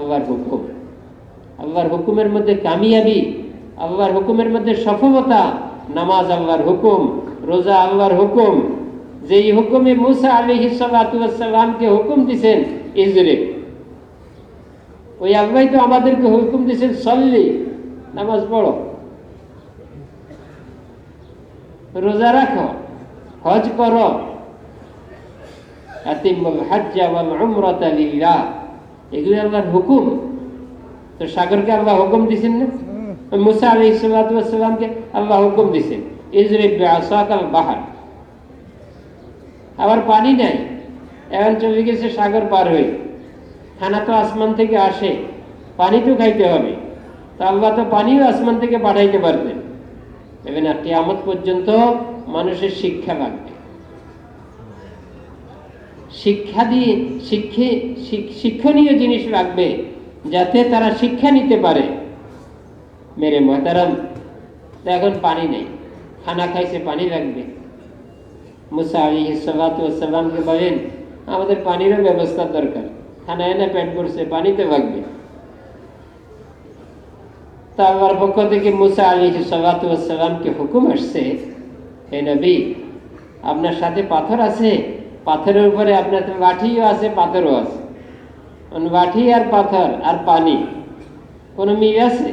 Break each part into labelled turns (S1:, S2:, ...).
S1: আল্লাহর হুকুম, আল্লাহর হুকুমের মধ্যে কামিয়াবি, আল্লাহর হুকুমের মধ্যে সফলতা। নামাজ আল্লাহর হুকুম, রোজা আল্লাহর হুকুম। যেই হুকুমে মুসা আলাইহিস সালাতু ওয়াস সালামকে হুকুম দিয়েছেন ইজরে, ওই আল্লাহ তো আমাদেরকে হুকুম দিয়েছেন সল্লি, নামাজ পড়ো, রোজা রাখো, হজ করো, আতিমুল হাজ্জা ওয়াল উমরাতা লিল্লাহ, এগুলো আল্লাহর হুকুম। তো সাগরকে আল্লাহ হুকুম দিয়েছেন না? মুসা আলাইহিস সালাতু ওয়াস সালামকে আল্লাহ হুকুম দিয়েছেন ইজরিব বিআসাকাল বাহর। আবার পানি নাই, এখন চলে গেছে সাগর পার হয়ে। খানা তো আসমান থেকে আসে, পানি তো খাইতে হবে, তা আল্লাহ তো পানিও আসমান থেকে পাঠাইতে পারতেন। এবার না, কিয়ামত পর্যন্ত মানুষের শিক্ষা লাগবে। শিক্ষা দিয়ে শিক্ষণীয় জিনিস লাগবে, যাতে তারা শিক্ষা নিতে পারে। মেরে মহতারাম, এখন পানি নেই, খানা খাইছে, পানি লাগবে। মুসা আলাইহিস সালাতু ওয়াস সালামকে বলেন, আমাদের পানিরও ব্যবস্থা দরকার, খানা এনে পেট করছে, পানিতে লাগবে। তা আল্লাহর পক্ষ থেকে মুসা আলাইহিস সালাতু ওয়াস সালামকে হুকুম আসছে, হে নবী, আপনার সাথে পাথর আছে, পাথরের উপরে আপনার লাঠিও আছে, পাথরও আছে। লাঠি আর পাথর আর পানি কোনো মিল আছে?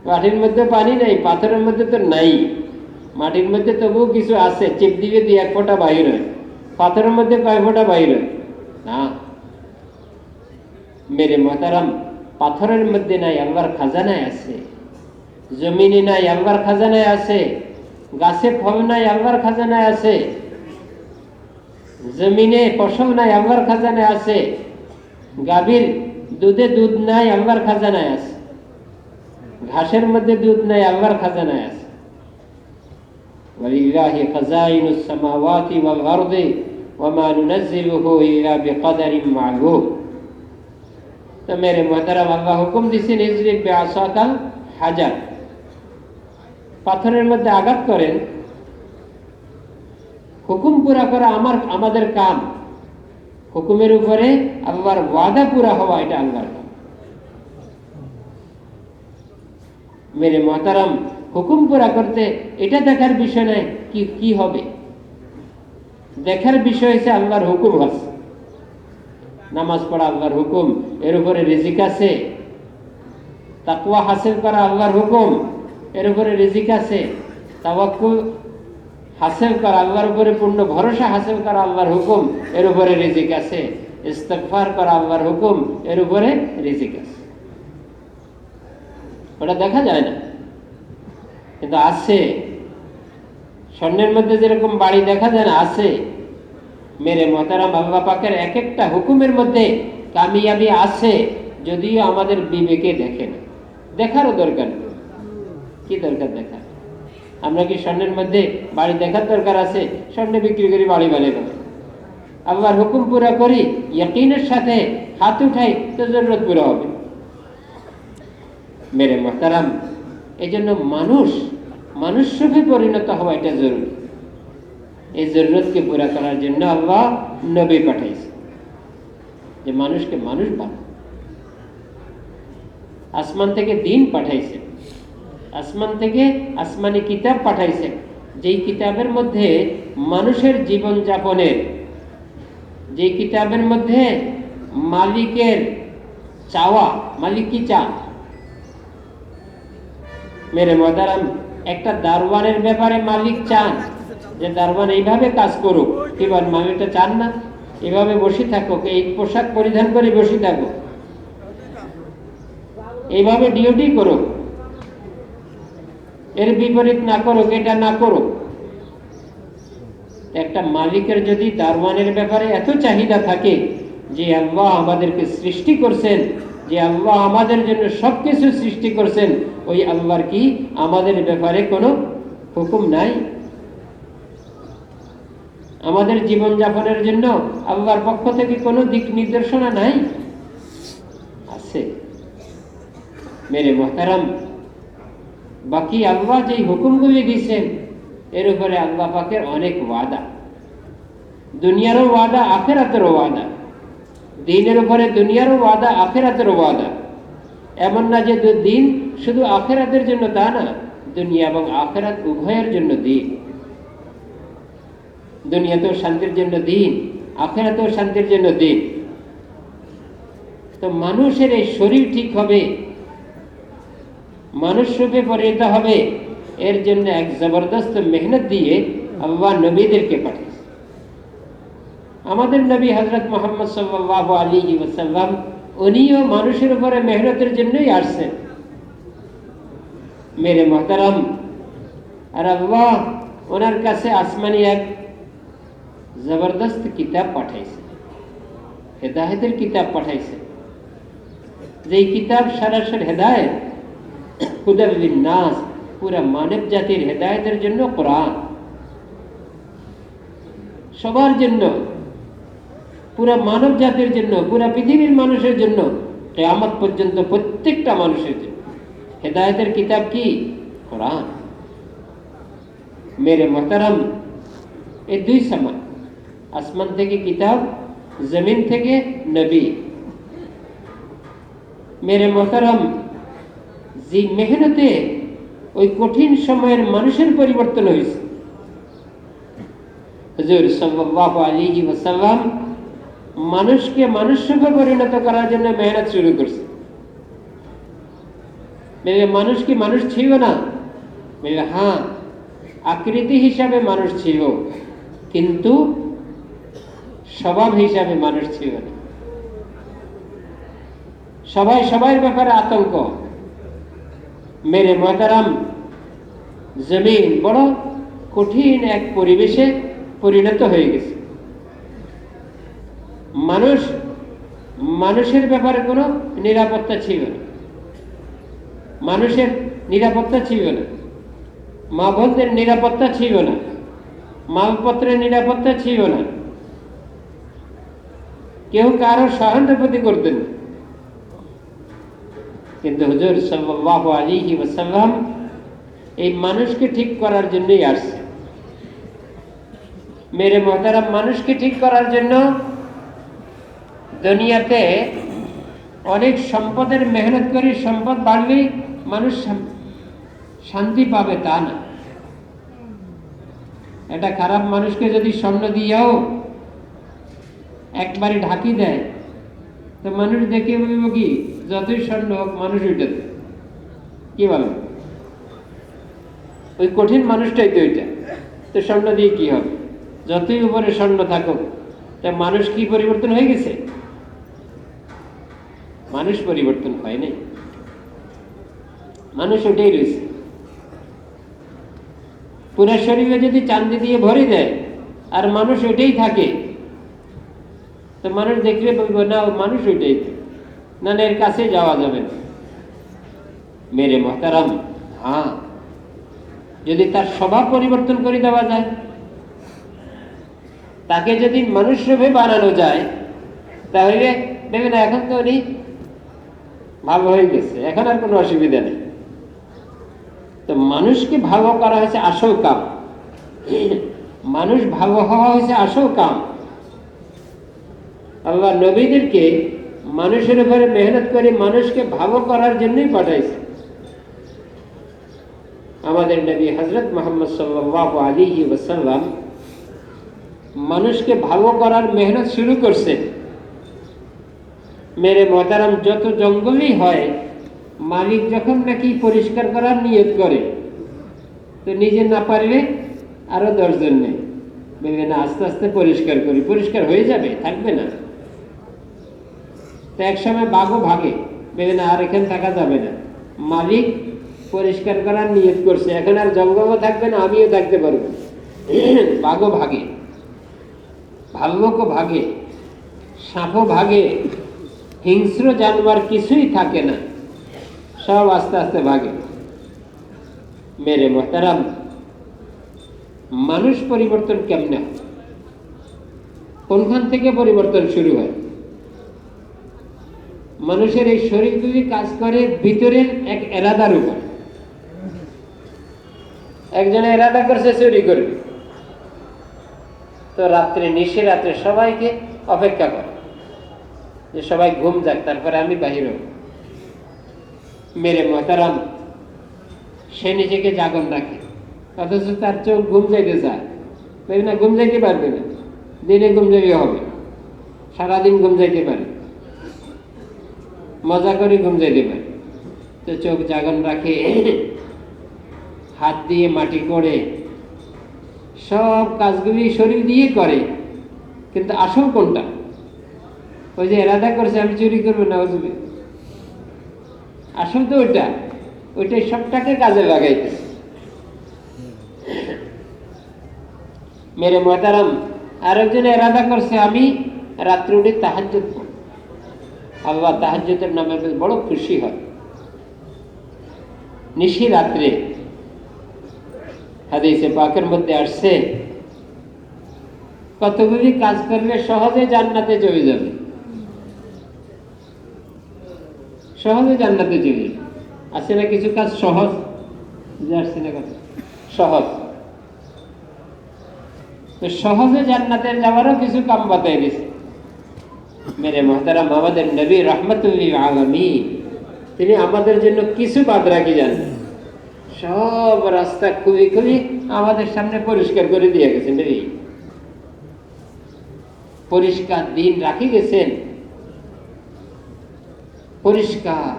S1: লাঠির মধ্যে পানি নেই, পাথরের মধ্যে তো নাই। মাটির মধ্যে তবুও কিছু আছে, চিপ দিবে দিয়ে এক ফোঁটা বাহির হয়, পাথরের মধ্যে কয় ফোঁটা বাহির হয় না। মেরে মহতারাম, পাথরের মধ্যে নাই, আল্লাহর খাজানায় আছে। জমিনে নাই, আল্লাহর খাজানায় আছে। গাছে ফল নাই, আল্লাহর খাজানায় আছে। জমিনে ফসল নাই, আল্লাহর খাজানায় আছে। গাভীর দুধে দুধ নাই, আল্লাহর খাজানায় আছে। ঘাসের মধ্যে দুধ নাই, আল্লাহর খাজানায় আছে। ওয়ালিল্লাহি খাজাইনুস সামাওয়াতি ওয়াল আরদি ওয়া মা নুনাজ্জিলুহু ইল্লা বিকদারিন মা'লুম। তো মেরে মুহতারাম, আল্লাহ হুকুম দিয়েছেন ইজরিব বিআসাকাল হাজার, পাথরের মধ্যে আঘাত করেন। হুকুম পুরা করা আমাদের কাম, হুকুমের উপরে আল্লাহর ওয়াদা পুরা হওয়া, এটা আল্লাহর কাম। মেরে মুহতারাম, হুকুম পুরা করতে এটা দেখার বিষয় নয় কি হবে, দেখার বিষয় হচ্ছে আল্লাহর হুকুম আছে। নামাজ পড়া আল্লাহর হুকুম, এর উপরে রিজিক আছে। তাকওয়া হাসিল করা আল্লাহর হুকুম, এর উপরে রিজিক আছে। তাওয়াক্কুল হাসিল করা, আল্লাহর উপরে পূর্ণ ভরসা হাসিল করা আল্লাহর হুকুম, এর উপরে রিজিক আছে। ইস্তিগফার করা আল্লাহর হুকুম, এর উপরে রিজিক আছে। ওটা দেখা যায় না, কিন্তু আছে। স্বর্ণের মধ্যে যেরকম বাড়ি দেখা যায় না, আছে। মেরে মুহতারাম, আল্লাহ পাকের এক একটা হুকুমের মধ্যে কামিয়াবি আছে, যদিও আমাদের বিবেকে দেখে না। দেখারও দরকার নেই, কি দরকার দেখা? আমরা কি স্বর্ণের মধ্যে বাড়ি দেখার দরকার আছে? স্বর্ণ বিক্রি করি, বাড়ি বানিয়ে ফেলে। আল্লাহর হুকুম পুরা করি, ইয়াকিনের সাথে হাত উঠাই, তো জরুরত পুরা হবে। মেরে মুহতারাম, এই জন্য মানুষ রূপে পরিণত হওয়া এটা জরুরি। এই জরুরতকে পুরা করার জন্য আল্লাহ নবী পাঠাইছে, যে মানুষকে মানুষ বানায়। আসমান থেকে দিন পাঠাইছে, আসমান থেকে আসমানি কিতাব পাঠাইছে, যেই কিতাবের মধ্যে মানুষের জীবন যাপনের, যে কিতাবের মধ্যে মালিকের চাওয়া, মালিক কি চান। মেরে মুহতারাম, একটা দারওয়ানের ব্যাপারে মালিক চান যে দারওয়ান এইভাবে কাজ করুক, কি বল, মালিকটা চান না এভাবে বসে থাকুক, এই পোশাক পরিধান করে বসে থাকুক, এইভাবে ডিউটি করুক, এর বিপরীত না করুক, এটা না করুক। একটা মালিকের যদি দারওয়ানের ব্যাপারে এত চাহিদা থাকে, যে আল্লাহ আমাদেরকে সৃষ্টি করছেন, যে আল্লাহ আমাদের জন্য সবকিছু সৃষ্টি করছেন, ওই আল্লাহর কি আমাদের ব্যাপারে কোনো হুকুম নাই? আমাদের জীবন যাপনের জন্য আল্লাহর পক্ষ থেকে কোনো দিক নির্দেশনা নাই? আছে। মেরে মুহতারাম, বাকি আল্লাহ যেই হুকুমগুলি দিয়েছেন, এর উপরে আল্লাহ পাকের অনেক ওয়াদা, দুনিয়ারও ওয়াদা, আখিরাতেরও ওয়াদা। দিনের উপরে দুনিয়ারও ওয়াদা, আখিরাতেরও ওয়াদা। এমন না যে দিন শুধু আখিরাতের জন্য, তা না, দুনিয়া এবং আখিরাত উভয়ের জন্য দিন। দুনিয়াতেও শান্তির জন্য দিন, আখিরাতেও শান্তির জন্য দিন। তো মানুষের এই শরীর ঠিক হবে, মানুষ রূপে পরিণত হবে, এর জন্য এক জবরদস্ত মেহনত দিয়ে আল্লাহ নবীদেরকে পাঠিয়েছে। আমাদের নবী হযরত মুহাম্মদ সাল্লাল্লাহু আলাইহি ওয়াসাল্লাম, উনিও মানুষের উপরে মেহনতের জন্যই আসছেন মেরে মুহতারাম। আর আল্লাহ ওনার কাছে আসমানি এক জবরদস্ত কিতাব পাঠাইছে, হেদায়েতের কিতাব পাঠাইছে। যেই কিতাব সরাসরি হেদায়েত, হুদাল লিন্নাস, পুরা মানব জাতির হেদায়েতের জন্য কোরআন, সবার জন্য, পুরা মানব জাতির জন্য, পুরা পৃথিবীর মানুষের জন্য, কিয়ামত পর্যন্ত প্রত্যেকটা মানুষের জন্য হেদায়েতের কিতাব কি? কোরআন। মেরে মুহতারাম, এই দুই সমান, আসমান থেকে কিতাব, জমিন থেকে নবী। মেরে মুহতারাম, যে মেহনতে ওই কঠিন সময়ের মানুষের পরিবর্তন হয়েছে, হুজুর সাল্লাল্লাহু আলাইহি ওয়াসাল্লাম মানুষকে মানুষরূপে পরিণত করার জন্য মেহনত শুরু করছে। মানুষ কি মানুষ ছিল না? হ্যাঁ, আকৃতি হিসাবে মানুষ ছিল, কিন্তু স্বভাব হিসাবে মানুষ ছিল না। সবাই সবার ব্যাপারে আতঙ্ক। মেরে মুহতারাম, জমিন বড় কঠিন এক পরিবেশে পরিণত হয়ে গেছে। মানুষের ব্যাপারে কোনো নিরাপত্তা ছিল না, মানুষের নিরাপত্তা ছিল না, মা বোনদের নিরাপত্তা ছিল না, মালপত্রের নিরাপত্তা ছিল না, কেউ কারো সহানুভূতি করতেন না। কিন্তু হুজুর সাল্লাল্লাহু আলাইহি ওয়াসাল্লাম এই মানুষকে ঠিক করার জন্যই আসছে। মেরে মুহতারাম, মানুষকে ঠিক করার জন্য দুনিয়াতে অনেক সম্পদের মেহনত করে সম্পদ বাড়লেই মানুষ শান্তি পাবে তা না। এটা খারাপ মানুষকে যদি স্বর্ণ দিয়েও একবারে ঢাকি দেয়, তো মানুষ দেখে বলবো কি, যতই স্বর্ণ হোক মানুষ ওইটাতে কি বলো, ওই কঠিন মানুষটাই তো ওইটা, তো স্বর্ণ দিয়ে কি হবে? যতই উপরে স্বর্ণ থাকুক, তা মানুষ কি পরিবর্তন হয়ে গেছে? মানুষ পরিবর্তন হয় নাই, মানুষ ওটাই রয়েছে। পুরা শরীরে যদি চাঁদি দিয়ে ভরে দেয় আর মানুষ ওইটাই থাকে, তো মানুষ দেখলে বলবো না, মানুষ ওইটাই, না এর কাছে যাওয়া যাবে না। মেরে মুহতারাম, হ্যাঁ, যদি তার স্বভাব পরিবর্তন করে দেওয়া যায়, তাকে যদি মানুষ রূপে বানানো যায়, তাহলে দেখবে না এখন তো উনি ভালো হয়ে গেছে, এখন আর কোনো অসুবিধা নেই। তো মানুষকে ভালো করা হয়েছে আসল কাম, মানুষ ভালো হওয়া হয়েছে আসল কাম। আল্লাহ নবীদেরকে মানুষের উপরে মেহনত করে মানুষকে ভালো করার জন্যই পাঠাইছে। আমাদের নবী হযরত মুহাম্মদ সাল্লাল্লাহু আলাইহি ওয়াসাল্লাম মানুষকে ভালো করার মেহনত শুরু করছে। মেরে মুহতারাম, যত জঙ্গলই হয়, মালিক যখন নাকি পরিষ্কার করার নিয়ত করে, তো নিজে না পারলে আরো 10 জন নেই, বলবে না আস্তে আস্তে পরিষ্কার করি, পরিষ্কার হয়ে যাবে, থাকবে না। তো এক সময় বাঘও ভাগে, বলবে না আর এখানে থাকা যাবে না, মালিক পরিষ্কার করার নিয়ত করছে, এখন আর জঙ্গলও থাকবে না, আমিও থাকতে পারবো। বাঘও ভাগে, ভাল্লুকও ভাগে, সাপও ভাগে, হিংস্র জানোয়ার কিছুই থাকে না, সব আস্তে আস্তে ভাগে। মেরে মুহতারাম, মানুষ পরিবর্তন কেমনে হয়? কোনখান থেকে পরিবর্তন শুরু হয়? মানুষের এই শরীরগুলি কাজ করে ভিতরের এক এরাদার উপর। একজনে এরাদা করছে চুরি করবে, তো রাত্রে নিশি রাত্রে সবাইকে অপেক্ষা করে, যে সবাই ঘুম যাক, তারপরে আমি বাহির হব। মেরে মহতারাম, সে নিজেকে জাগন রাখে, অথচ তার চোখ ঘুম যাইতে চায় না, ঘুম যাইতে পারবে না। দিনে ঘুম যাইতে হবে, সারাদিন ঘুম যাইতে পারে, মজা করে ঘুম যাইতে পারে, তো চোখ জাগন রাখে, হাত দিয়ে মাটি করে সব কাজগুলি শরীর দিয়ে করে। কিন্তু আসল কোনটা? ওই যে এরাদা করছে আমি চুরি করবো না, বুঝবে, আসল তো ওইটাই সবটাকে কাজে লাগাইতেছে। মেরে মহতারাম, আরেকজন এরাদা করছে আমি রাত্রে উঠে তাহাজ্জুদ পড়ব, আল্লাহ তাহাজ্জুদের নামে বড় খুশি হয়। নিশি রাত্রে হাদিসে পাকের মধ্যে আসছে, কতগুলি কাজ করলে সহজে জান্নাতে চলে যাবে, সহজে জান্নাতে চলে যাবে। আছে না কিছু কাজ সহজ, আসছে না কথা সহজ, তো সহজে জান্নাতে যাওয়ারও কিছু কাম বাতাই দিছে। মেরে মহতারাম, আমাদের নবী রাহমাতুল লিল আলামিন, তিনি আমাদের জন্য কিছু বাদ রাখি যান, সব রাস্তা খুবই খুবই আমাদের সামনে পরিষ্কার করে দিয়ে গেছেন। নবী পরিষ্কার দিন রাখি গেছেন, পরিষ্কার,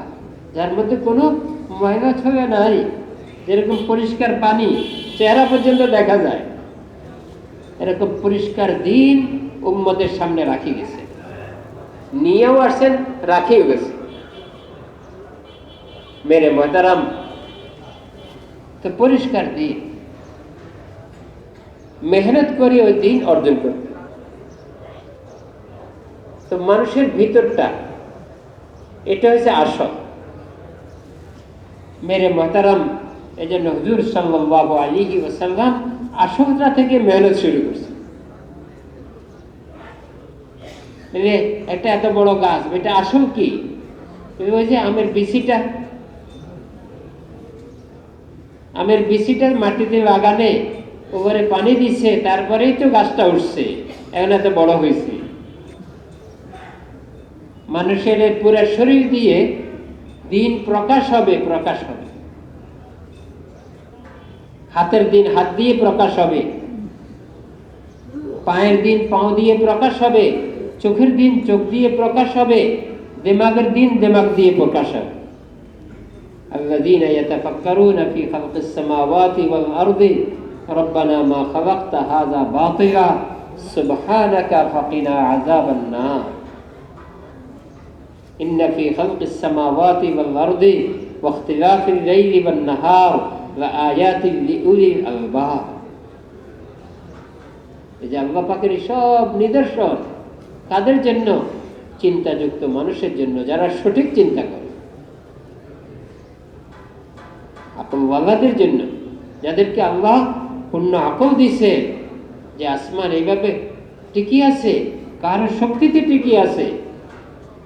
S1: যার মধ্যে কোনো ময়লা ছড়া নাই। যেরকম পরিষ্কার পানি চেহারা পর্যন্ত দেখা যায়, এরকম পরিষ্কার দিন উম্মতের সামনে রাখি গেছে, নিয়েও আসছেন, রাখিও গেছে। মেরে মহতারাম, তো পরিষ্কার দিন, মেহনত করে ওই দিন অর্জন করতে। তো মানুষের ভিতরটা, এটা হচ্ছে আসল। মেরে মহতারাম, এই জন্য হুজুর সাল্লাল্লাহু আলাইহি ওয়াসাল্লাম আসলটা থেকে মেহনত শুরু করছে। একটা এত বড় গাছ, এটা আসল কি? ওই যে আমের বিচিটা মাটিতে লাগানে, ওপরে পানি দিচ্ছে, তারপরেই তো গাছটা উঠছে, এখন এত বড় হয়েছে। মানুষের পুরো শরীর দিয়ে দিন প্রকাশ হবে। হাতের দিন হাত দিয়ে প্রকাশ হবে, পায়ের দিন পাও দিয়ে প্রকাশ হবে, চোখের দিন চোখ দিয়ে প্রকাশ হবে, দিমাগের দিন দিমাগ দিয়ে প্রকাশ হবে। আল্লাযীনা ইয়াতাফাক্কারুনা ফী খালকিস সামাওয়াতি ওয়াল আরদি রব্বানা মা খালাকতা হাযা বাতিলা সুবহানাকা ফাকিনা আযাবান নার। ইন্না ফী খালকিস সামাওয়াতি ওয়াল আরদি ওয়া ইখতিলাফিল লাইলি ওয়ান নাহার লাআয়াতিন লিউলিল আলবাব। এই যে আল্লাহ পাকের সব নিদর্শন কাদের জন্য? চিন্তাযুক্ত মানুষের জন্য, যারা সঠিক চিন্তা করে, আকলওয়ালাদের জন্য, যাদেরকে আল্লাহ পূর্ণ আকল দিছে, যে আসমান এইভাবে টিকি আছে, কাহার শক্তিতে টিকি আছে,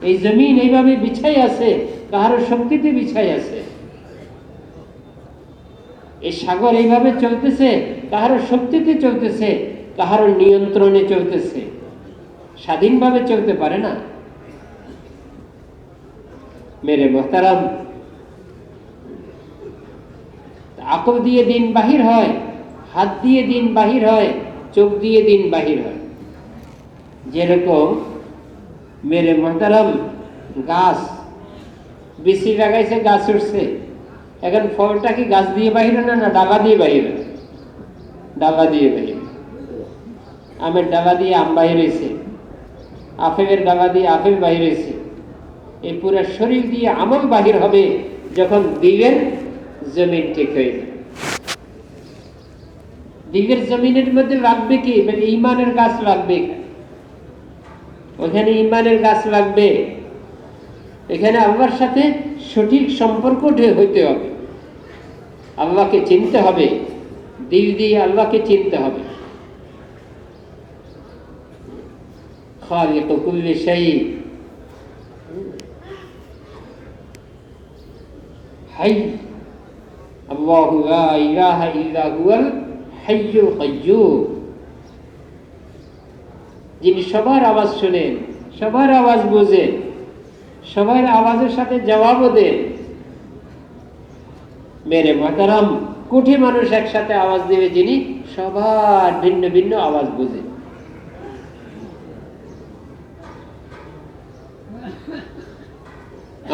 S1: এই জমিন এইভাবে বিছাই আছে, কাহার শক্তিতে বিছাই আছে, এই সাগর এইভাবে চলতেছে, কাহার শক্তিতে চলতেছে, কাহার নিয়ন্ত্রণে চলতেছে, স্বাধীনভাবে চলতে পারে না। মেরে মোহতারাম, আকল দিয়ে দিন বাহির হয়, হাত দিয়ে দিন বাহির হয়, চোখ দিয়ে দিন বাহির হয়। যেরকম মেরে মোহতারাম, গাছ বিচি লাগাইছে, গাছ উঠছে, এখন ফলটা কি গাছ দিয়ে বাহির হয় না ডালা দিয়ে বাহির হয়? ডালা দিয়ে বাহির। আমের ডালা দিয়ে আম বাহির হয়েছে, আপেলের ডালা দিয়ে আপেল বাহির হয়েছে। এই পুরো শরীর দিয়ে আমল বাহির হবে যখন দিলের জমিন ঠিক হয়ে যাবে। দিলের জমিনের মধ্যে লাগবে কি? মানে ঈমানের গাছ লাগবে, ওখানে ঈমানের গাছ লাগবে, এখানে আল্লাহর সাথে সঠিক সম্পর্ক হইতে হবে, আল্লাহকে চিনতে হবে, দিল দিয়ে আল্লাহকে চিনতে হবে। খালিক কুল্লি শাই, হাই, আল্লাহু লা ইলাহা ইল্লা হুয়াল হাইয়ুল কাইয়্যুম, যিনি সবার আওয়াজ শুনেন, সবার আওয়াজ বোঝে, সবার আওয়াজের সাথে জবাবও দেন। মেরে মহতারাম, কোটি মানুষ একসাথে আওয়াজ দেবে যিনি সবার ভিন্ন ভিন্ন আওয়াজ বোঝে।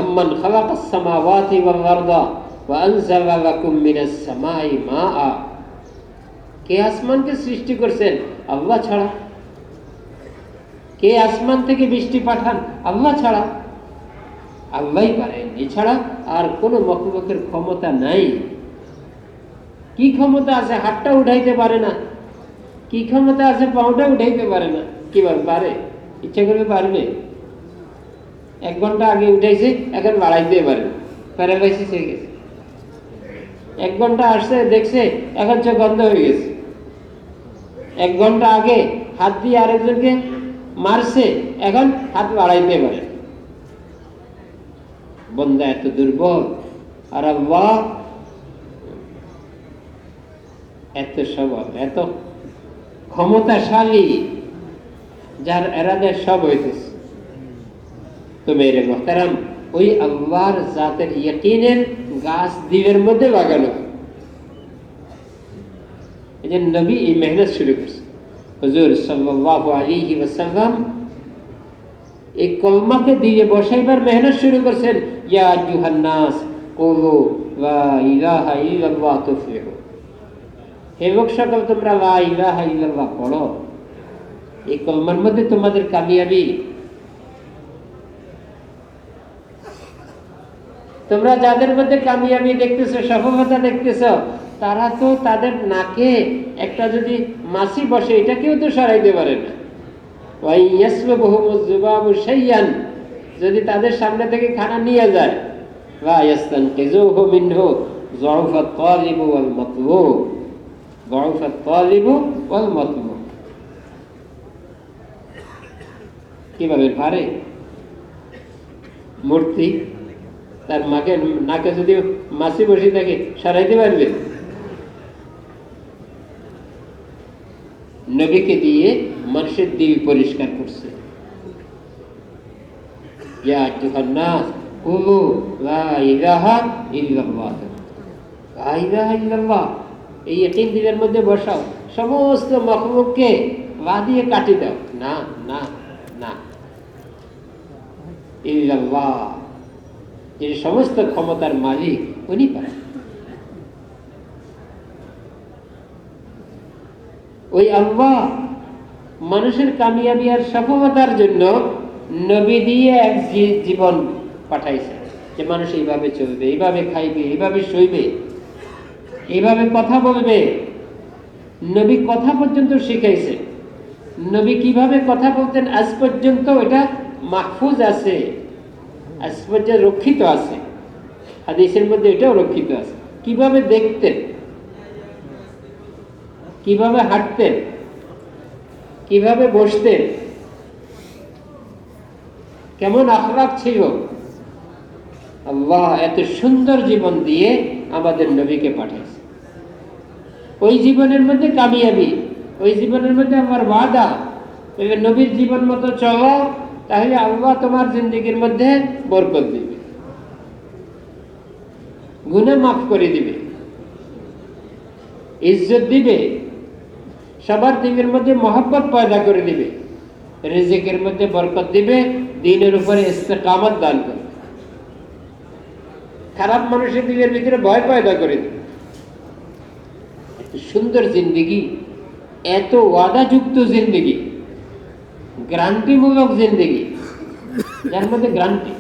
S1: আম্মান খালাকাস সামাওয়াতি ওয়াল আরদা ওয়া আনজালা লাকুম মিনাস সামাই মাআ। কে আসমানকে সৃষ্টি করছেন? আল্লাহ ছাড়া। কে আসমান থেকে বৃষ্টি পাঠান? আল্লাহ ছাড়া। আল্লাহই পারেন, এছাড়া আর কোনো মখলুকের ক্ষমতা নাই। কি ক্ষমতা আছে? হাতটা উঠাইতে পারে না। কি ক্ষমতা আছে? পাউটা উঠাইতে পারে না। কিভাবে পারে? ইচ্ছা করবে পারবে? 1 ঘন্টা আগে উঠাইছে, এখন বাড়াইতে পারে, প্যারালাইসিস হয়ে গেছে। 1 ঘন্টা আসছে, দেখছে, এখন চোখ বন্ধ হয়ে গেছে। 1 ঘন্টা আগে হাত দিয়ে আরেকজনকে মারছে, এখন হাত বাড়াইতে পারে। বন্দা এত দুর্বল, আর আল্লাহ এত সবল, এত ক্ষমতাশালী, যার এরাদে সব হইতেছে। তো মেরে মুহতারাম, ওই আল্লাহর জাতের ইয়াকিনের গাছ দিলের মধ্যে লাগানো। এই যে নবী এই মেহনত শুরু করছে, হুজুর সাল্লাল্লাহু আলাইহি ওয়াসাল্লাম এই কলমাকে দিয়ে বসাইবার মেহনত শুরু করছেন। ইয়া আইয়ুহান নাস কুলু লা ইলাহা ইল্লাল্লাহ তুফলিহু। হে লোক সকল, তোমরা লা ইলাহা ইল্লাল্লাহ পড়ো, এই কলমার মধ্যে তোমাদের কামিয়াবি। তোমরা যাদের মধ্যে কামিয়াবি দেখতেছো, সফলতা দেখতেছো, তারা তো তাদের নাকে একটা যদি মাছি বসে, এটা কেউ তো সরাইতে পারে না। যদি তাদের সামনে থেকে খানা নিয়ে যায়, কিভাবে পারে? মূর্তি তার মাকে নাকে যদি মাছি বসে থাকে, সরাইতে পারবে? নবীকে দিয়ে মানুষের দিল পরিষ্কার করছে। ইয়া আইয়ুহান নাস কুলু লা ইলাহা ইল্লাল্লাহ। লা ইলাহা ইল্লাল্লাহ, এই ইয়াকিন দিলের মধ্যে বসাও। সমস্ত মাখলুককে লা দিয়ে কাটি দাও। না না না, ইল্লাল্লাহ, যিনি সমস্ত ক্ষমতার মালিক, উনি পারেন। ওই আল্লাহ মানুষের কামিয়াবি আর সফলতার জন্য নবী দিয়ে এক জীবন পাঠাইছে, যে মানুষ এইভাবে চলবে, এইভাবে খাইবে, এইভাবে শুইবে, এইভাবে কথা বলবে। নবী কথা পর্যন্ত শিখাইছে। নবী কিভাবে কথা বলতেন আজ পর্যন্ত এটা মাহফুজ আছে, আজ পর্যন্ত রক্ষিত আছে। হাদিসের মধ্যে এটাও রক্ষিত আছে। কিভাবে দেখতেন, কিভাবে হাঁটতেন, কিভাবে বসতেন, কেমন আখলাক ছিল। আল্লাহ এত সুন্দর জীবন দিয়ে আমাদের নবীকে পাঠাইছে। ওই জীবনের মধ্যে কামিয়াবি, ওই জীবনের মধ্যে আমার ওয়াদা, নবীর জীবন মতো চলো, তাহলে আল্লাহ তোমার জিন্দেগির মধ্যে বরকত দিবে, গুনাহ মাফ করে দিবে, ইজ্জত দিবে, সবার দিনের মধ্যে মহব্বত পয়দা করে দিবে, রিজিকের মধ্যে বরকত দিবে, দ্বীনের উপরে ইস্তেকামত দান করবে, খারাপ মানুষের দিনের ভিতরে ভয় পয়দা করে দিবে। এত সুন্দর জিন্দেগি, এত ওয়াদাযুক্ত জিন্দেগি, গ্যারান্টিমূলক জিন্দেগি, যার মধ্যে গ্যারান্টি।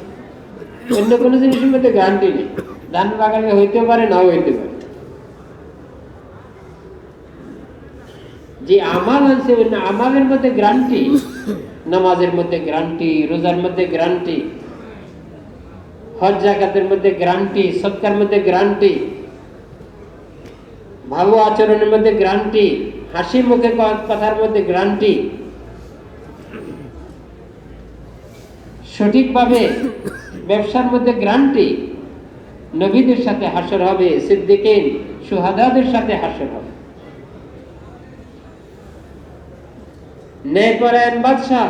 S1: অন্য কোনো জিনিসের মধ্যে গ্যারান্টি নেই। ধান বাগানে হইতে পারে, নাও হইতে পারে। যে আমাল আছে, আমালের মধ্যে গ্যারান্টি। নামাজের মধ্যে গ্যারান্টি, রোজার মধ্যে গ্যারান্টি, হজ যাকাতের মধ্যে গ্যারান্টি, সদকার মধ্যে গ্যারান্টি, ভালো আচরণের মধ্যে গ্যারান্টি, হাসি মুখে কথার মধ্যে গ্যারান্টি, সঠিকভাবে ব্যবসার মধ্যে গ্যারান্টি। নবীদের সাথে হাসর হবে, সিদ্দিকিন শুহাদাদের সাথে হাসর হবে। ন্যায়পরায়ণ বাদশাহ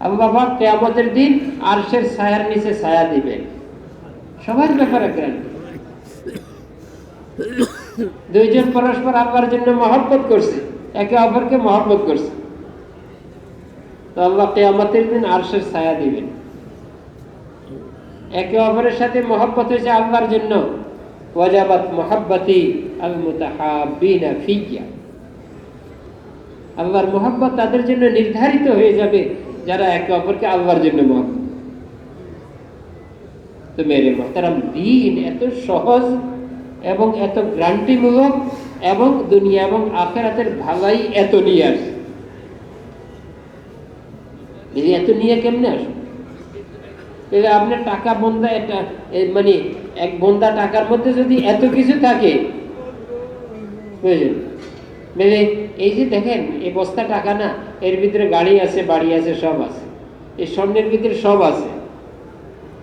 S1: আল্লাহ পাক কিয়ামতের দিন আরশের ছায়ার নিচে ছায়া দিবেন। সবার ব্যাপারে গ্যারান্টি। দুইজন পরস্পর আল্লাহর জন্য মহব্বত করছে, একে অপরকে মহব্বত করছে, তো আল্লাহ কিয়ামতের দিন আরশের ছায়া দিবেন। একে অপরের সাথে মহব্বত হয়েছে আল্লাহর জন্য, ওয়াজাবাত মুহাব্বতি আল মুতাহাব্বিনা ফিয়া, আল্লাহর মহব্বত তাদের জন্য নির্ধারিত হয়ে যাবে যারা একে অপরকে আল্লাহর জন্য মহব্বত। তো মেরে মুহতারাম, দ্বীন এত সহজ এবং এত গ্রান্টিমূলক এবং দুনিয়া এবং আখিরাতের ভালাই এত নিয়ে আসে। এত নিয়ে কেমনে আসে? আপনার টাকা বন্ধা, এটা মানে এক বন্ধা টাকার মধ্যে যদি এত কিছু থাকে, বুঝলেন? মানে এই যে দেখেন, এই বস্তা টাকা না, এর ভিতরে গাড়ি আছে, বাড়ি আছে, সব আছে, এই স্বর্ণের ভিতরে সব আছে।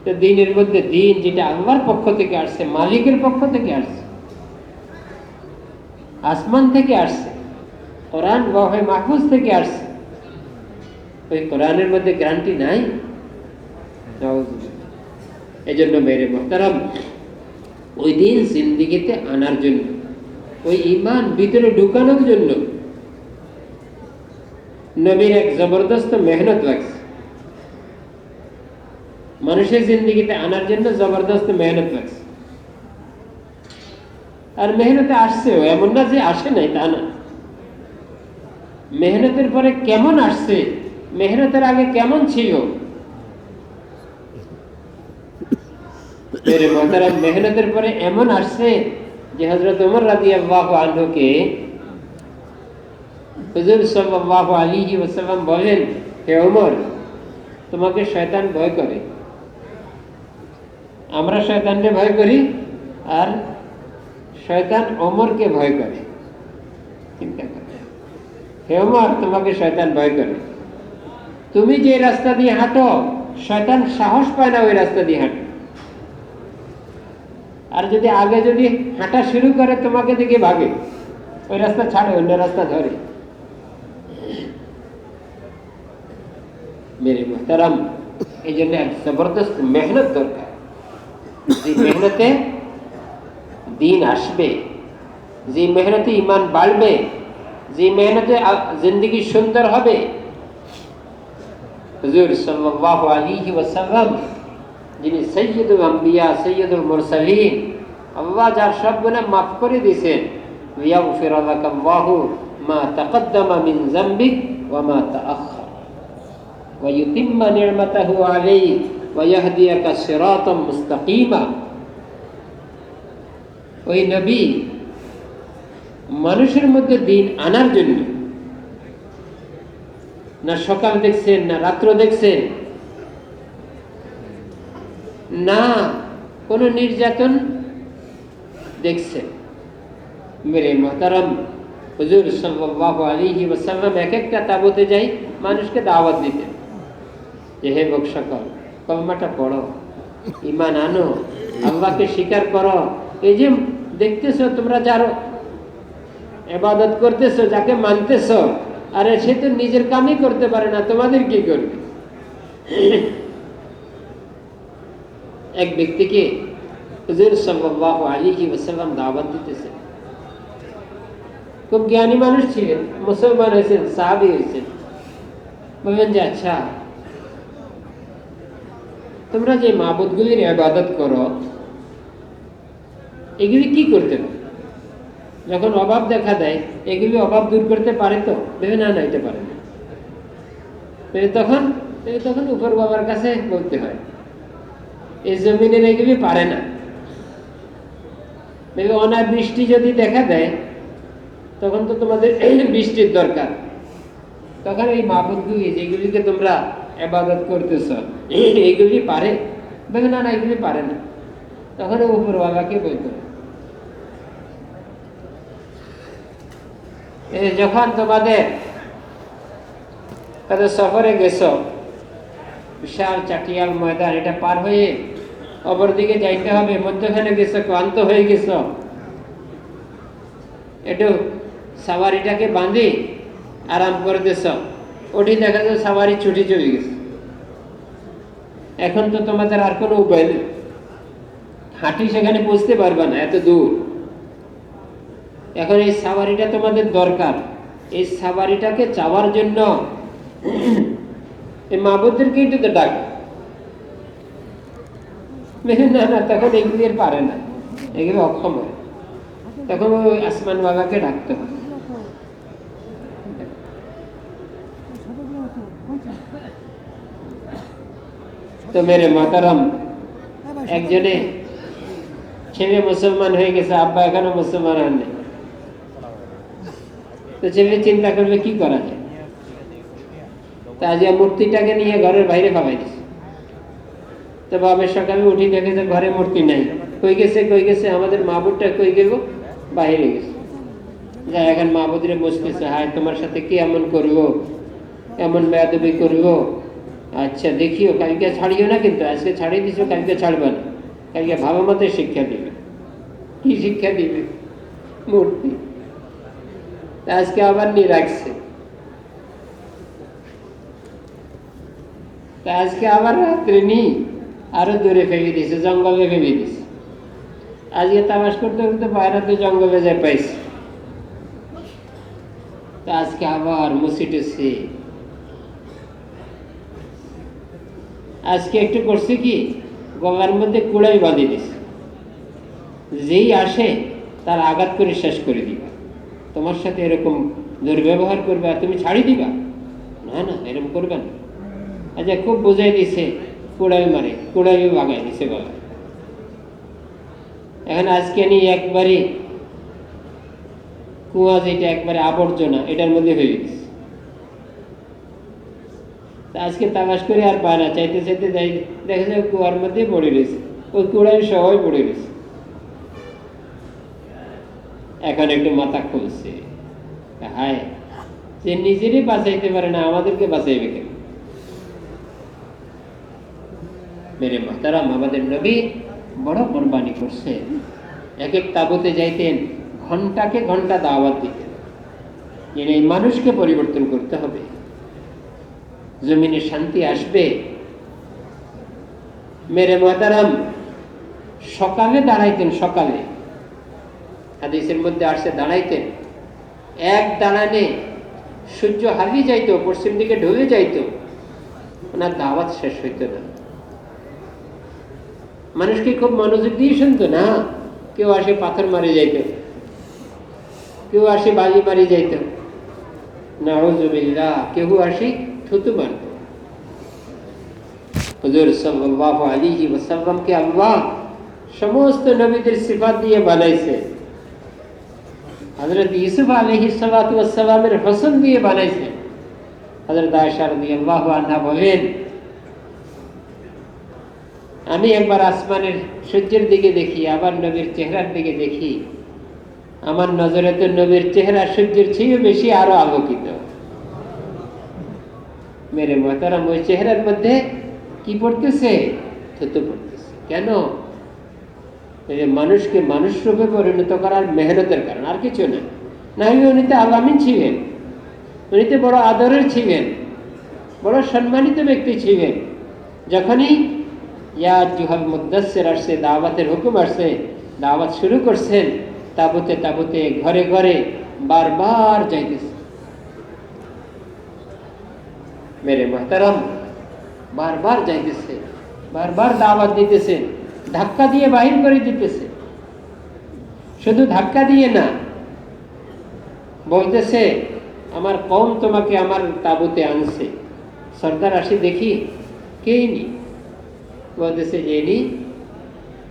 S1: তো দিনের মধ্যে দিন যেটা আল্লাহর পক্ষ থেকে আসছে, মালিকের পক্ষ থেকে আসছে, আসমান থেকে আসছে, কোরআন লৌহে মাহফুজ থেকে আসছে, ওই কোরআনের মধ্যে গ্যারান্টি নাই। এই জন্য মেরে মুহতারাম, ওই দিন জিন্দিগিতে আনার জন্য, ওই ঈমান ভিতরে ঢুকানোর জন্য নবীর এক জবরদস্ত মেহনত লাগছে। মানুষের জিন্দিগিতে আনার জন্য জবরদস্ত মেহনত লাগছে। আর মেহনতে আসছেও, এমন না যে আসে নাই, তা না। মেহনতের পরে কেমন আসছে, মেহনতের আগে কেমন ছিল, মেহনতের পরে এমন আসছে যে হযরত ওমর রাদিয়াল্লাহু আনহুকে হুজুর সাল্লাল্লাহু আলাইহি ওয়াসাল্লাম বলেন, হে ওমর, তোমাকে শয়তান ভয় করে। আমরা শয়তানকে ভয় করি, আর শয়তান ওমরকে ভয় করে। চিন্তা করে, হে ওমর, তোমাকে শয়তান ভয় করে। তুমি যে রাস্তা দিয়ে হাঁটো, শয়তান সাহস পায় না ওই রাস্তা দিয়ে হাঁটো। আর যদি আগে যদি হাঁটা শুরু করে, তোমাকে দেখে ভাগে, ওই রাস্তা ছাড়ে, অন্য রাস্তা ধরে। মেরে মুহতারাম, এই জন্য এক জবরদস্ত মেহনত দরকার। যে মেহনতে দিন আসবে, যে মেহনতে ইমান বাড়বে, যে মেহনতে জিন্দেগি সুন্দর হবে। হুজুর সাল্লাল্লাহু আলাইহি ওয়াসাল্লাম, যিনি সাইয়্যিদুল আম্বিয়া, সাইয়্যিদুল মুরসালিন, আল্লাহ যার সব গুনাহ মাফ করে দিয়েছেন, লিয়াগফির লাকাল্লাহু মা তাকদ্দামা মিন যামবিক ওয়া মা তাআখার ওয়া ইউতিম্মা নি'মাতাহু আলাইক ওয়া ইয়াহদিয়াকা সিরাতাম মুস্তাকিমা। ওই নবী মানুষের মধ্যে দিন আনার জন্য না সকাল দেখছেন, না রাত্র দেখছেন, না কোনো নির্যাতন দেখছেন। মেরে মুহতারাম, হুজুর সাল্লাল্লাহু আলাইহি ওয়াসাল্লাম এক একটা তাবুতে যাই মানুষকে দাওয়াত দিতেন যে, হে লোক সকল, কলমাটা পড়ো, ঈমান আনো, আল্লাহকে স্বীকার করো। এই যে দেখতেছো তোমরা যার ইবাদত করতেছো, যাকে মানতেছো, আরে সে তো নিজের কামই করতে পারে না, তোমাদের কি করবে? এক ব্যক্তিকে হুজুর সাল্লাল্লাহু আলাইহি ওয়াসাল্লাম দাওয়াত দিতেছেন। খুব জ্ঞানী মানুষ ছিলেন, মুসলমান হয়েছেন, সাহাবী হয়েছেন। বলবেন যে, আচ্ছা, তোমরা যে মাবুদগুলির ইবাদত করো, এগুলি কি করতে পারে? যখন অভাব দেখা দেয়, এগুলি অভাব দূর করতে পারে তো? ভেবে না, এটা পারে না। তখন উপর বাবার কাছে বলতে হয়, এই জমিনের এগুলি পারে না। অনাবৃষ্টি যদি দেখা দেয়, তখন তো তোমাদের বৃষ্টির দরকার। তখন এই মাবুদগুলি যেগুলিকে তোমরা ইবাদত করতেছ, এইগুলি পারে? ভেবে না, এগুলি পারে না। তখন উপর বাবাকে বলতে হয়। যখন তোমাদের সফরে গেছো, বিশাল চাটিয়াল ময়দান, এটা পার হয়ে অপর দিকে যাইতে হবে, মধ্যখানে গেছো, ক্লান্ত হয়ে গেছো, একটু সাওয়ারিটাকে বাঁধি আরাম করতেছ, ওটি দেখা যায় সাওয়ারি ছুটি চলে গেছে। এখন তো তোমাদের আর কোনো উপায় নেই, হাঁটি সেখানে পৌঁছতে পারবে না, এত দূর। এখন এই সাওয়ারিটা তোমাদের দরকার। এই সাওয়ারিটাকে চাওয়ার জন্য এই মাহবুবদেরকেই তো ডাক। না না, তখন এগুলি আর পারে না, এগুলো অক্ষম হয়, তখন ওই আসমান বাবাকে ডাকতে হয়। তো মেরে মাতারাম, একজনে ছেলে মুসলমান হয়ে গেছে, আব্বা এখনো মুসলমান হননি। তো ছেলে চিন্তা করবে কি করা যায়, তা আজ মূর্তিটাকে নিয়ে ঘরের বাইরে ফালাই দিছে। তো বাবার সকালে উঠি দেখেছে ঘরে মূর্তি নাই। কই গেছে আমাদের মাহবুবটা কই গেল, বাহিরে গেছে। যা এখন মাহবুদরে বসতেছে, হায় তোমার সাথে কি এমন করবো, এমন বেয়াদবি করবো। আচ্ছা দেখিও, কালকে ছাড়িও না, কিন্তু আজকে ছাড়িয়ে দিছো, কালকে ছাড়বে না, কালকে ভালো মতো শিক্ষা দিবে। কি শিক্ষা দিবে? মূর্তি। আজকে আবার নিয়ে রাখছে, আজকে আবার রাত্রে নি আরো দূরে ফেলে দিছে, জঙ্গলে ফেলে দিছে। আজকে তামাশ করতে করতে বাইরে জঙ্গলে যায় পাইছে। তা আজকে আবার মুসিটেছে। আজকে একটু করছে কি, গলার মধ্যে কুড়াই বাঁধি দিছে, যেই আসে তার আঘাত করে শেষ করে দিবা। তোমার সাথে এরকম দুর্ব্যবহার করবে আর তুমি ছাড়ি দিবা না, না এরকম করবে না। আচ্ছা খুব বোঝাই দিছে, কুড়াই মারে, কুড়াইও বাগাই দিছে গলা। এখন আজকে নিয়ে একবারে কুয়া, যেটা একবারে আবর্জনা, এটার মধ্যে হয়ে গেছে। আজকে তামাশ করে আর পায় না, চাইতে চাইতে যাই, দেখা যায় কুয়ার মধ্যে পড়ে রয়েছে, ওই কুড়াই সবাই পড়ে রয়েছে। এখন একটু মাথা খুলছে, হায়, যে নিজেরই বাঁচাইতে পারে না, আমাদেরকে বাঁচাইবে কেন? মেরে মাতারাম, আমাদের নবী বড় কোরবানি করছে। এক এক তাবুতে যাইতেন, ঘন্টাকে ঘন্টা দাওয়াত দিতেন, যে এই মানুষকে পরিবর্তন করতে হবে, জমিনে শান্তি আসবে। মেরে মাতারাম সকালে দাঁড়াইতেন, সকালে হাদিসের মধ্যে আসছে দাঁড়াইতেন, এক দাঁড়ানে সূর্য হারিয়ে যাইতো, পশ্চিম দিকে ঢলে যাইতো, ওনার দাওয়াত শেষ হইতো না। মানুষকে খুব মনোযোগ দিয়ে শুনতো না। কেউ আসে পাথর মারি যাইত, কেউ আসে বাজি মারি যাইত, নাউযুবিল্লাহ, কেউ আসে থুতু মারত। হুজুর সাল্লাল্লাহু আলাইহি ওয়াসাল্লামকে আল্লাহ সমস্ত নবীদের সিফাত দিয়ে বানাইছে। হযরত ইউসুফ আলাইহিস সালাতু ওয়াস সালামের হোসন দিয়ে বানাইছে। হযরত আয়েশা রাদিয়াল্লাহু আনহা বলেন, আমি একবার আসমানের সূর্যের দিকে দেখি, আবার নবীর চেহারার দিকে দেখি, আমার নজরে তো নবীর চেহারা সূর্যের চেয়েও বেশি আরো আলোকিত। মেরে মাতারাম, ওই চেহারার মধ্যে কি পড়তেছে? থুতু পড়তেছে। কেন? মানুষকে মানুষ রূপে পরিণত করার মেহনতের কারণ, আর কিছু না। না হলে উনি তো আলামিন ছিলেন, উনি তো বড় আদরের ছিলেন, বড় সম্মানিত ব্যক্তি ছিলেন। যখনই ইয়া আইয়ুহাল মুদ্দাসসির আসছে, দাওয়াতের হুকুম আসছে, দাওয়াত শুরু করছেন, তাবুতে তাবুতে, ঘরে ঘরে বারবার যাইতেছে। মেরে মাহতারাম, বারবার যাইতেছে, বারবার দাওয়াত দিতেছে, ধাক্কা দিয়ে বাহির করে দিতেছে। শুধু ধাক্কা দিয়ে না, বলতেছে আমার কওম তোমাকে আমার তাবুতে আনছে। সর্দার আসি দেখি, কেই নি। বলতেছে যে ইনি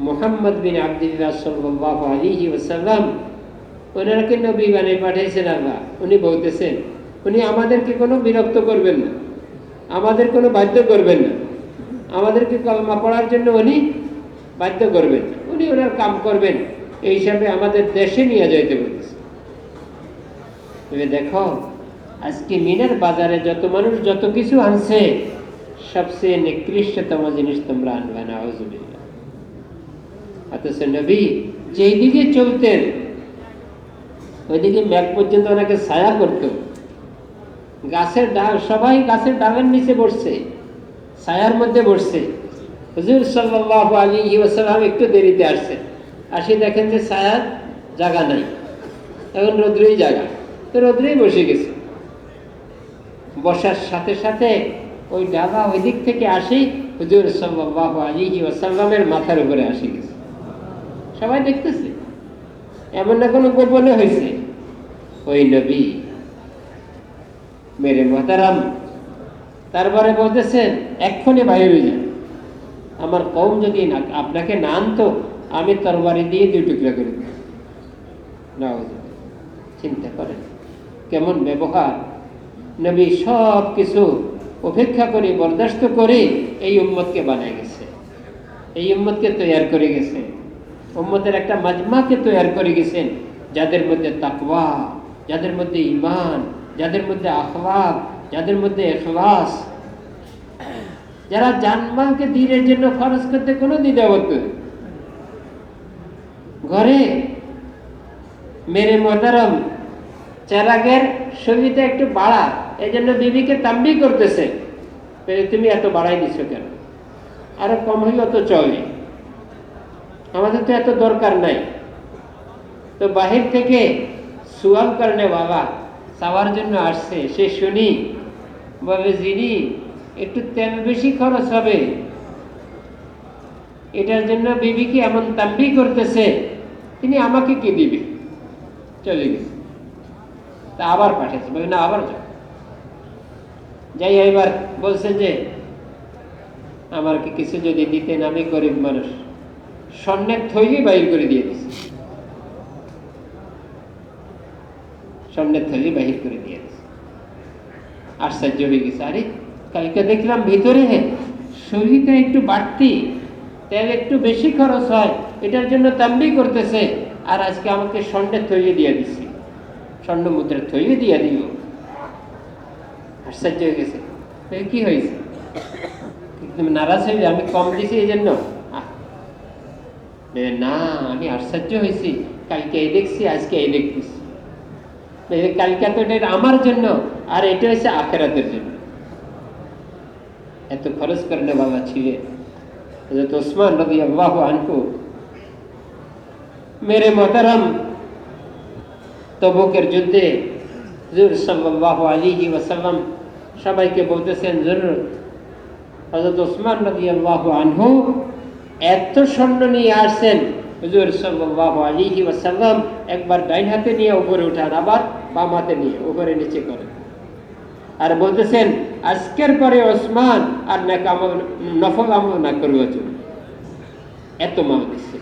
S1: মুহাম্মদ বিন আব্দুল্লাহ সাল্লাল্লাহু আলাইহি ওয়াসাল্লাম, ওনাকে নবী বানিয়ে পাঠিয়েছেন আল্লাহ। উনি বলতেছেন উনি আমাদেরকে কোনো বিরক্ত করবেন না, আমাদের কোনো বাধ্য করবেন না, আমাদেরকে কলমা পড়ার জন্য উনি বাধ্য করবেন না, উনি ওনার কাম করবেন। এই হিসাবে আমাদের দেশে নিয়ে যাইতে বলতেছে। তুমি দেখো আজকে মিনার বাজারে যত মানুষ যত কিছু আনছে, সবচেয়ে নিকৃষ্টতম জিনিস তোমরা আনবে না। আউযুবিল্লাহ। অথচ নবী যেই দিকে চলতেন, ওইদিকে মেঘ পর্যন্ত ওনাকে ছায়া করত। গাছের ডাল, সবাই গাছের ডালের নিচে বসছে, ছায়ার মধ্যে বসছে, হুজুর সাল্লাল্লাহু আলাইহি ওয়াসাল্লাম একটু দেরিতে আসছেন, আসি দেখেন যে ছায়ার জায়গা নাই, এখন রৌদ্রেই জায়গা, তো রৌদ্রেই বসে গেছে। বসার সাথে সাথে ওই ডাবা ওই দিক থেকে আসি হুজুর সাল্লাল্লাহু আলাইহি ওয়াসাল্লামের মাথার উপরে আসি গেছে। সবাই দেখতেছে, এমন না কোনো গোপনে হয়েছে। ওই নবী মেরে মোহতারাম, তারপরে বলতেছেন এক্ষুনি বাইরে হয়ে যান, আমার কওম যদি আপনাকে না আনতো আমি তরবারি দিয়ে 2 টুকরা করে দিই। চিন্তা করেন কেমন ব্যবহার। নবী সব কিছু উপেক্ষা করে বরদাস্ত করে এই উম্মতকে বানায় গেছে, এই উম্মতকে তৈয়ার করে গেছে, উম্মতের একটা মাজমাকে তৈয়ার করে গেছেন, যাদের মধ্যে তাকওয়া, যাদের মধ্যে ঈমান, যাদের মধ্যে আখলাক, যাদের মধ্যে ইখলাস, যারা জানমালকে দ্বীনের জন্য খরচ করতে কোনো দ্বিধাবোধ নেই। ঘরে মেরে মোহতারাম চেরাগের সুবিধা একটু বাড়া, এই জন্য বিবিকে তাম্বি করতেছে, তুমি এত বাড়াই দিচ্ছ কেন, আরো কম হইলে তো চলে, আমাদের তো এত দরকার নাই। তো বাহির থেকে সুয়াল করনে বাবা চাওয়ার জন্য আসছে, সে শুনি বলে যিনি একটু তেল বেশি খরচ হবে, এটার জন্য বিবিকে এমন তাম্বি করতেছে, তিনি আমাকে কি দিবে। চলে গেছে, তা আবার পাঠিয়েছে, বলে না আবার যাই। এবার বলছে যে আমার কি কিছু যদি দিতেন, আমি গরিব মানুষ, স্বর্ণের থৈলি বাহির করে দিয়ে দিছে, স্বর্ণের থৈলি বাহির করে দিয়ে দিছে। আশ্চর্য হয়ে গেছে, আরে কালকে দেখলাম ভিতরে সরিটা একটু বাড়তি, তেল একটু বেশি খরচ হয়, এটার জন্য তাম্বি করতেছে, আর আজকে আমাকে স্বর্ণের থৈলি দিয়ে দিচ্ছে, স্বর্ণ মুদ্রার থৈলি দিয়ে দিল। আশ্চর্য হয়ে গেছে, কি হয়েছে, তুমি নারাজ হয়ে আমি কম দিছি এই জন্য না, আমি আশ্চর্য হয়েছি, কালকে এই দেখছি আজকে এই দেখতেছি, কালকে তো এটা আমার জন্য, আর এটা হচ্ছে আখিরাতের জন্য। এত খরচ করলে বাবা ছিলেন হযরত ওসমান রাদিয়াল্লাহু আনহু। মেরে মোহতারাম তবুকের যুদ্ধে হুজুর সাল্লাল্লাহু আলাইহি ওয়াসাল্লাম সবাইকে বলতেছেন, হযরত ওসমান রাদিয়াল্লাহু আনহু এত স্বর্ণ নিয়ে আসছেন, হুজুর সাল্লাল্লাহু আলাইহি ওয়াসাল্লাম একবার ডাইন হাতে নিয়ে উপরে উঠান, আবার বাম হাতে নিয়ে উপরে নিচে করেন, আর বলতেছেন আজকের পরে ওসমান আর নফল আমল না করবে, এত মাল দিচ্ছে।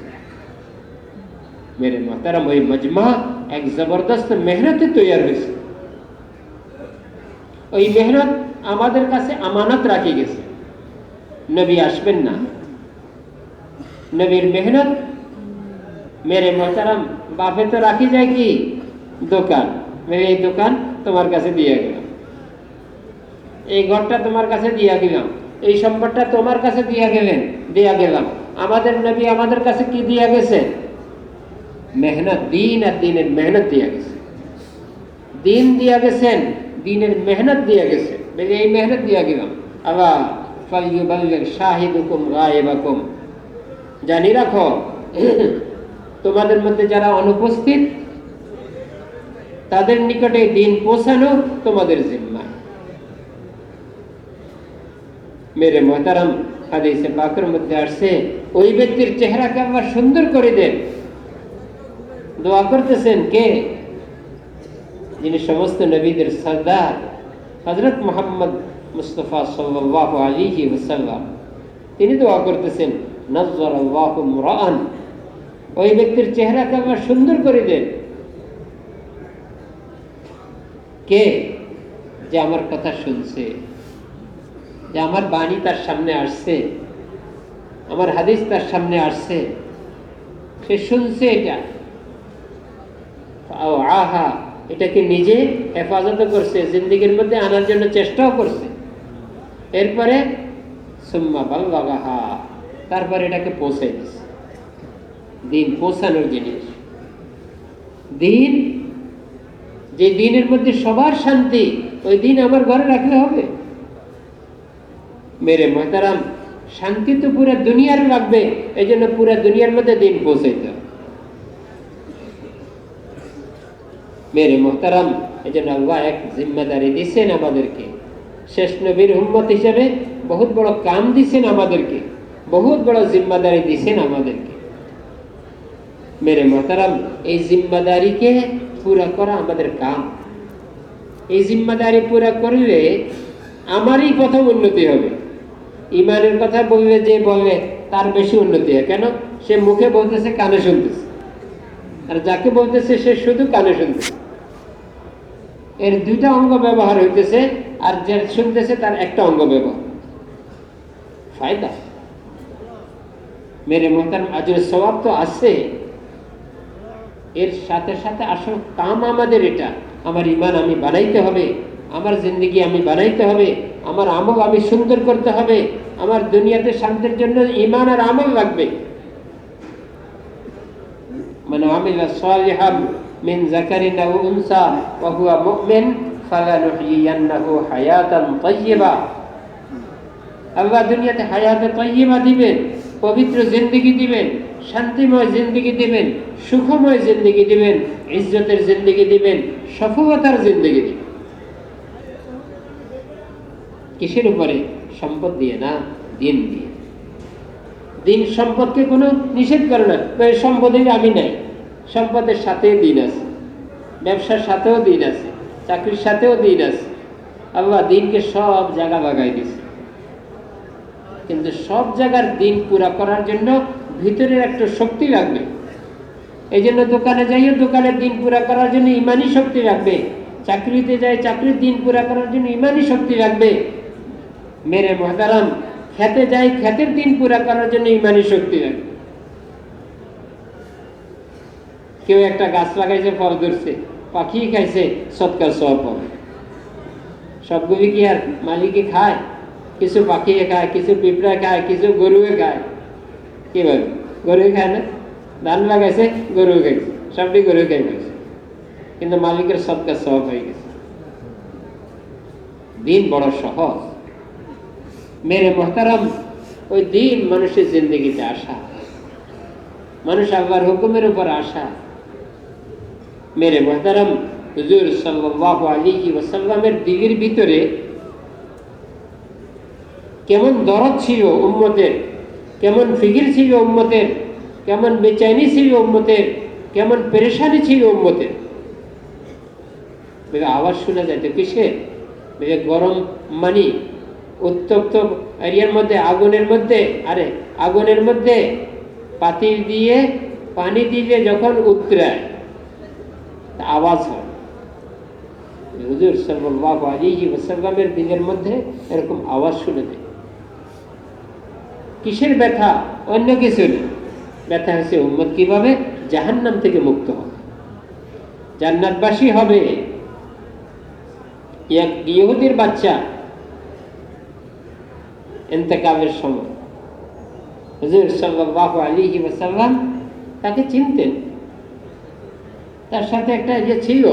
S1: মেরে মোহতারাম ওই মজমা এক জবরদস্ত মেহনতে তৈরি হয়েছে, ওই মেহনত আমাদের কাছে আমানত রাখি গেছে। নবী আসবেন না, নবীর মেহনত মেরে মোহতারাম বাপে তো রাখি যায় কি দোকান, মেরে এই দোকান তোমার কাছে দিয়ে গেলাম, এই ঘরটা তোমার কাছে দিয়া গেলাম, এই সম্পদটা তোমার কাছে দিয়া গেলাম। আমাদের নবী আমাদের কাছে কি দিয়া গেছে? মেহনত, দিন আর দিনের মেহনত দিয়া গেছে, দিন দিয়া গেছেন, দিনের মেহনত দিয়া গেছে, এই মেহনত দিয়া গেলাম। আবার ফালইউবাল্লিগ শাহিদুকুম গায়বাকুম, জানি রাখো তোমাদের মধ্যে যারা অনুপস্থিত তাদের নিকটে দিন পৌঁছানো তোমাদের জিম্মায়। মেরে মোহতারাম হাদিসে পাকের মধ্যে আসছে, ওই ব্যক্তির চেহারাকে আল্লাহ সুন্দর করে দেন। দোয়া করতেছেন কে? যিনি সমস্ত নবীদের সরদার হযরত মুহাম্মদ মুস্তাফা সাল্লাল্লাহু আলাইহি ওয়াসাল্লাম, তিনি দোয়া করতেছেন নাযযারাল্লাহু মুরাআন, ওই ব্যক্তির চেহারাকে আল্লাহ সুন্দর করে দেন। কে? যে আমার কথা শুনছে, যে আমার বাণী তার সামনে আসছে, আমার হাদিস তার সামনে আসছে, সে শুনছে, এটা আহা, এটাকে নিজে হেফাজত করছে, জিন্দেগির মধ্যে আনার জন্য চেষ্টাও করছে। এরপরে সুম্মা বাল্লাগাহা, তারপরে এটাকে পৌঁছাই দিচ্ছে। দিন পৌঁছানোর জিনিস, দিন, যে দিনের মধ্যে সবার শান্তি, ওই দিন আমার ঘরে রাখলে হবে। মেরে মোহতারাম শান্তি তো পুরো দুনিয়ার লাগবে, এই জন্য পুরো দুনিয়ার মধ্যে দিন পৌঁছাইতে হবে। মেরে মোহতারাম, এই জন্য আল্লাহ এক জিম্মাদারি দিচ্ছেন আমাদেরকে, শেষ নবীর উম্মত হিসেবে বহুত বড় কাম দিচ্ছেন আমাদেরকে, বহুত বড় জিম্মাদারি দিচ্ছেন আমাদেরকে। মেরে মোহতারাম, এই জিম্মাদারিকে পুরা করা আমাদের কাম। এই জিম্মাদারি পুরা করলে আমারই প্রথম উন্নতি হবে। ইমানের কথা বললে যে বলে তার বেশি উন্নতি হয়। কেন? সে মুখে বলতেছে, কানে শুনতেছে, আর যাকে বলতেছে সে শুধু কানে শুনতেছে। এর দুইটা অঙ্গ ব্যবহার হইতেছে, আর যে শুনতেছে তার একটা অঙ্গ ব্যবহার। ফায়দা মেরে মোহতারাম, আজরের সওয়াব তো আছে, এর সাথে সাথে আসল কাম আমাদের এটা। আমার ইমান আমি বানাইতে হবে, আমার জিন্দেগি আমি বানাইতে হবে, আমার আমল আমি সুন্দর করতে হবে। আমার দুনিয়াতে শান্তির জন্য ইমান আর আমল লাগবে। মান আমিলা সালিহান মিন যাকারিন আও উনসা ওয়া হুয়া মুমিন ফালানুহয়িয়ান্নাহু হায়াতান তাইয়্যিবা। আল্লাহ দুনিয়াতে হায়াতে তাইয়্যিবা দিবেন, পবিত্র জিন্দেগি দিবেন, শান্তিময় জিন্দেগি দিবেন, সুখময় জিন্দেগি দিবেন, ইজ্জতের জিন্দেগি দিবেন, সফলতার জিন্দেগি দিবেন। কিসের উপরে? সম্পদ দিয়ে না, দিন দিয়ে। দিন সম্পদকে কোনো নিষেধ করে না। সম্পদের আমি নাই, সম্পদের সাথেও দিন আছে, ব্যবসার সাথেও দিন আছে, চাকরির সাথেও দিন আছে। আল্লাহ দিনকে সব জায়গা লাগাই দিছে, কিন্তু সব জায়গার দিন পুরা করার জন্য ভিতরের একটা শক্তি লাগবে। এই জন্য দোকানে যাইও দোকানের দিন পুরা করার জন্য ইমানি শক্তি লাগবে, চাকরিতে যাই চাকরির দিন পুরা করার জন্য ইমানি শক্তি লাগবে। মেরে মুহতারাম, খেতে যাই খেতের দিন পুরা করার জন্য ইমানি শক্তি লাগবে। কেউ একটা গাছ লাগাইছে, ফল ধরছে, পাখি খাইছে, সৎকার সব পাবে। সবগুলি কি আর মালিকে খায়? কিছু পাখি খায়, কিছু পিঁপড়া খায়, কিছু গরুয়ে খায়। কিভাবে? গরু খায় না? ধান লাগাইছে, গরু খাইছে, সবটি গরু খাই গেছে, কিন্তু মালিকের সৎকার সব হয়ে গেছে। দিন বড় সহজ। মেরে মুহতারাম, ওই দিন মানুষের জিন্দগিতে আসা, মানুষ আল্লাহর হুকুমের উপর আসা। মেরে মুহতারাম, হুজুর সাল্লাল্লাহু আলাইহি ওয়াসাল্লামের দিলের ভিতরে কেমন দরদ ছিল উম্মতের, কেমন ফিকির ছিল উম্মতের, কেমন বেচাইনি ছিল উম্মতের, কেমন পেরেশানি ছিল উম্মতের। আওয়াজ শোনা যায় তো কিসের? গরম মানি উত্তপ্ত এরিয়ার মধ্যে, আগুনের মধ্যে, আগুনের মধ্যে পাতিল দিয়ে পানি দিয়ে যখন উতরায় আওয়াজ হয়। হুজুর সাল্লাল্লাহু আলাইহি ওয়াসাল্লামের দিলের মধ্যে এরকম আওয়াজ শুনে দেয়। কিসের ব্যথা? অন্য কিছু নেই। ব্যথা হচ্ছে উম্মত কিভাবে জাহান্নাম থেকে মুক্ত হবে, জান্নাতবাসী হবে। এক ইহুদির বাচ্চা ইন্তেকালের সময় হুজুর সাল্লাল্লাহু আলাইহি ওয়াসাল্লাম তাকে চিনতেন। তার সাথে একটা যে ছিল,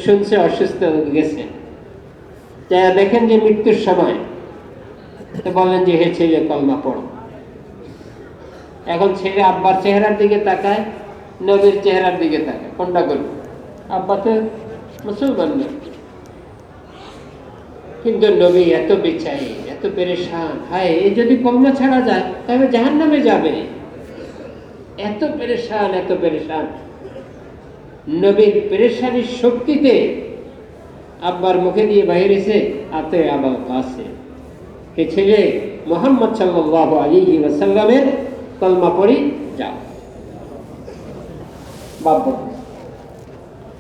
S1: শুনছে অসুস্থ গেছে, যারা দেখেন যে মৃত্যুর সময়, তো বলেন যে হে ছেলে কলমা পড়ো। এখন ছেলে আব্বার চেহারার দিকে তাকায়, নবীর চেহারার দিকে তাকায়, কোনটা করবে? আব্বা তো মুসলমান না, কিন্তু নবী এত বেচাই, এত পেরেশান, হায় এ যদি কলমা ছাড়া যায় তাহলে জাহান্নামে যাবে। এত পেরেশান, এত পেরেশান। নবীর পেরেশানির শক্তিতে আব্বার মুখে দিয়ে বাইরেছে, আতে আবাল কাসে, হে ছেলে মুহাম্মদ সাল্লাল্লাহু আলাইহি ওয়াসাল্লামের কলমা পড়ি যাও। বাপ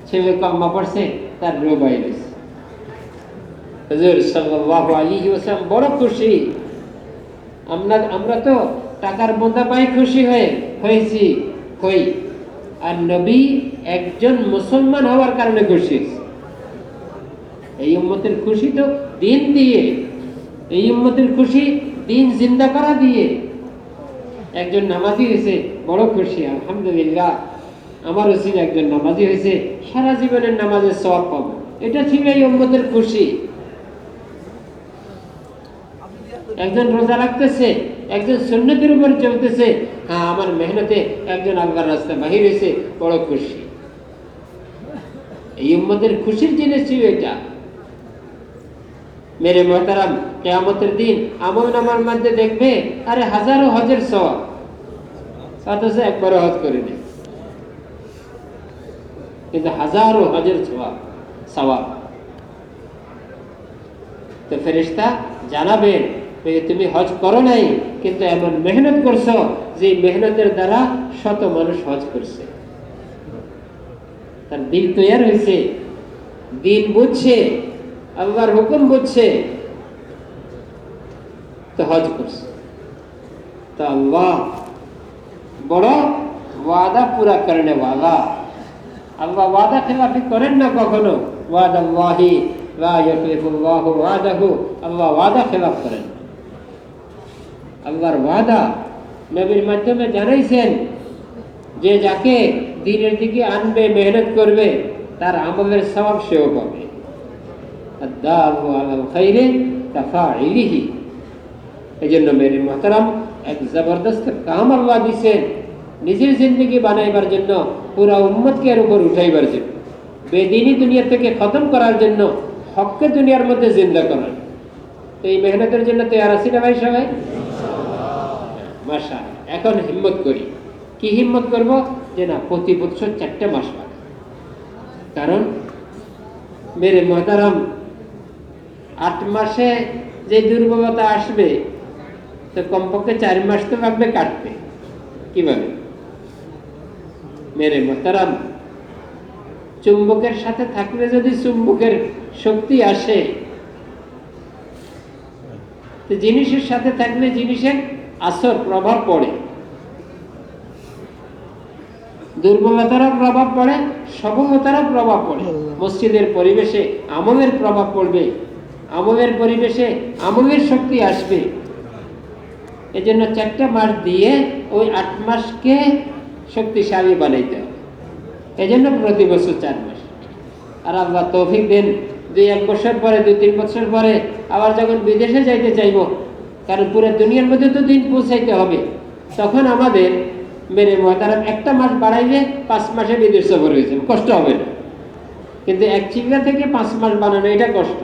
S1: ছেলে কলমা পড়ছে, তার রূহ বাইরেছে। হুজুর সাল্লাল্লাহু আলাইহি ওয়াসাল্লাম বড় খুশি। আমরা তো টাকার বোঁদা পাই খুশি হয়েছি, আর নবী একজন মুসলমান হওয়ার কারণে খুশি। এই উম্মতের খুশি তো দিন দিয়ে, এই উম্মতের খুশি দিন জিন্দা করা দিয়ে। একজন নামাজি হয়েছে, বড় খুশি, আলহামদুলিল্লাহ আমার উসিলা একজন নামাজি হয়েছে, সারা জীবনের নামাজের সওয়াব পাবো। এটা ছিল এই উম্মতের খুশি। একজন রোজা রাখতেছে, একজন সুন্নতের উপর চলতেছে, হ্যাঁ আমার মেহনতে একজন আল্লাহর রাস্তায় বাহির হয়েছে, বড় খুশি। এই উম্মতের খুশির জিনিস ছিল এটা। মেরে মোহতারাম, কিয়ামতের দিন আমলনামার মধ্যে দেখবে আরে হাজারো হজের সওয়াব, অথচ একবারও হজ করেনি, কিন্তু হাজারো হজের সওয়াব। তো ফেরেশতা জানাবেন তুমি হজ করো নাই, কিন্তু এমন মেহনত করছো যে মেহনতের দ্বারা শত মানুষ হজ করছে। তার দিল তৈয়ার হয়েছে, দিন বুঝছে, আল্লাহর হুকুম বুঝছে, তো হজ করছে। তো আল্লাহ বড় ওয়াদা পুরা করনে ওয়ালা। আল্লাহ ওয়াদা খেলাফি করেন না কখনো। ওয়াদাল্লাহি লা ইউখলিফুল্লাহু ওয়াদাহু, আল্লাহ ওয়াদা খেলাফ করেন। আল্লাহর ওয়াদা নবীর মাধ্যমে জানাইছেন যে যাকে দ্বীনের দিকে আনবে, মেহনত করবে, তার আমলের সওয়াব সেও পাবে। আদ-দালু আলাল খাইরি কাফাইলিহি। এজন্য মেরে মুহতারাম, এক জবরদস্ত কাম আল্লাহ দিয়েছেন নিজের জিন্দগি বানাইবার জন্য, পুরা উম্মতকে এর উপর উঠাইবার জন্য, বেদিনী দুনিয়া থেকে খতম করার জন্য, হককে দুনিয়ার মধ্যে জিন্দা করার। তো এই মেহনতের জন্য তৈরি আছি না ভাই সবাই? মাশাআল্লাহ। এখন হিম্মত করি। কি হিম্মত করব? যে না, প্রতি বছর 4টা মাস লাগে। কারণ মেরে মুহতারাম, 8 মাসে যে দুর্বলতা আসবে, তো কমপক্ষে 4 মাস তো লাগবে কাটতে। কিভাবে? মেরে মুহতারাম, চুম্বকের সাথে থাকলে যদি চুম্বকের শক্তি আসে, তো জিনিসের সাথে থাকলে জিনিসের আসর প্রভাব পড়ে, দুর্বলতারও প্রভাব পড়ে, সবলতারও প্রভাব পড়ে। মসজিদের পরিবেশে আমলের প্রভাব পড়বে, আমলের পরিবেশে আমলের শক্তি আসবে। এজন্য 4টা মাস দিয়ে ওই 8 মাসকে শক্তিশালী বানাইতে হবে। এজন্য প্রতি বছর 4 মাস। আর আল্লাহ তৌফিক দেন, 2-1 বছর পরে, 2-3 বছর পরে আবার যখন বিদেশে যাইতে চাইব, কারণ পুরো দুনিয়ার মধ্যে তো দিন পৌঁছাইতে হবে, তখন আমাদের মেরে মুহতারাম 1টা মাস বাড়াইলে 5 মাসে বিদেশ সফর হয়েছে, কষ্ট হবে না। কিন্তু এক চিল্লা থেকে 5 মাস বানানো, এটা কষ্ট।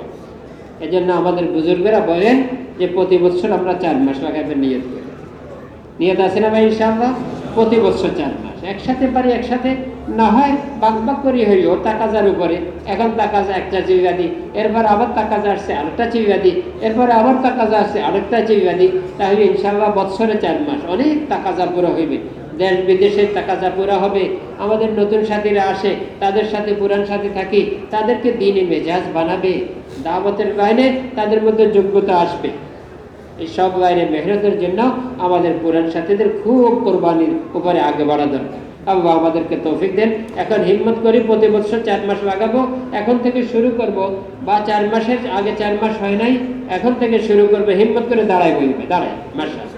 S1: এজন্য আমাদের বুজুর্গরা বলেন যে প্রতি বছর আমরা 4 মাস লাগাইবেন নিয়ত করি। নিয়ত আছে না ভাই? ইনশাআল্লাহ প্রতি বছর 4 মাস একসাথে পারি, একসাথে না হয় বাক করি হইল তাকাজার উপরে। এখন তাকাজা একটা চিল্লা দিই, এরপর আবার তাকাজা আসছে আরেকটা চিল্লা দিই, এরপরে আবার তাকাজা আসছে আরেকটা চিল্লা দিই, তাহলে ইনশাআল্লাহ বছরে 4 মাস অনেক তাকাজা পুরো হইবে। দেশ বিদেশের তাকাজা পুরা হবে। আমাদের নতুন সাথীরা আসে, তাদের সাথে পুরান সাথী থাকি, তাদেরকে দিনে মেজাজ বানাবে, দাওয়াতের লাইনে তাদের মধ্যে যোগ্যতা আসবে। এই সব লাইনে মেহনতের জন্য আমাদের পুরান সাথীদের খুব কোরবানির উপরে আগে বাড়া দরকার। আল্লাহ আমাদেরকে তৌফিক দেন। এখন হিম্মত করি, প্রতি বছর 4 মাস লাগাবো। এখন থেকে শুরু করব, বা 4 মাসের আগে 4 মাস হয় নাই, এখন থেকে শুরু করবে। হিম্মত করে দাঁড়াই বলবে, দাঁড়াই মাশাআল্লাহ।